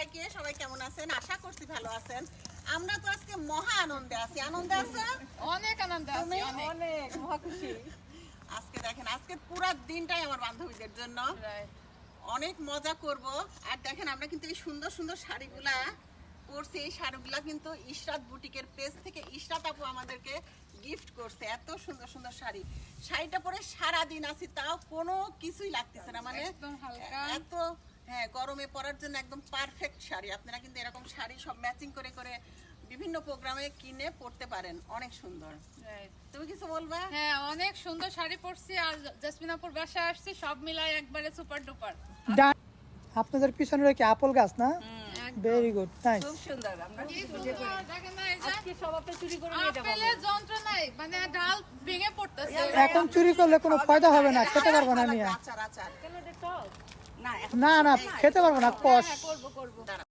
সবাইকে, সবাই কেমন আছেন? আশা করছি ভালো আছেন। আমরা তো আজকে মহা আনন্দে আছি। আনন্দে আছে? অনেক আনন্দ আছে, অনেক মহা খুশি। আজকে দেখেন, আজকে পুরো দিনটাই আমার বান্ধবীদের জন্য অনেক মজা করব। আর দেখেন আমরা কিন্তু এই সুন্দর সুন্দর শাড়িগুলা পরছি। এই শাড়িগুলা কিন্তু ইশরাত বুটিকের পেজ থেকে ইশরাত আপু আমাদেরকে গিফট করছে। এত সুন্দর সুন্দর শাড়ি, শাড়িটা পরে সারা দিন আছি, তাও কোনো কিছুই লাগতেছে না। মানে একদম হালকা। এত হ্যাঁ, গরমে পরার জন্য একদম পারফেক্ট শাড়ি। আপনারা কিন্তু এরকম শাড়ি সব ম্যাচিং করে করে বিভিন্ন প্রোগ্রামে কিনে পরতে পারেন। অনেক সুন্দর। তুমি কিছু বলবা? হ্যাঁ, অনেক সুন্দর শাড়ি পরছি আর জাসমিনাপুর বাসায় আসছি, সব মিলাই একবারে সুপার ডুপার। আপনাদের পিছনে কি আপেল গাছ না? Very good, nice. খুব সুন্দর। আমরা কি সুন্দর, দেখেন না এই যে আজকে সব আপনি চুরি করে নিয়ে যাবো। আপেলের যন্ত্রণায় মানে ডাল ভেঙে পড়তেছে। এখন চুরি করলে কোনো ফায়দা হবে না, খেতে পারবো না মিয়া। আচার আচার কেন দেখো? না না না, খেতে পারবো না, কষ। করবো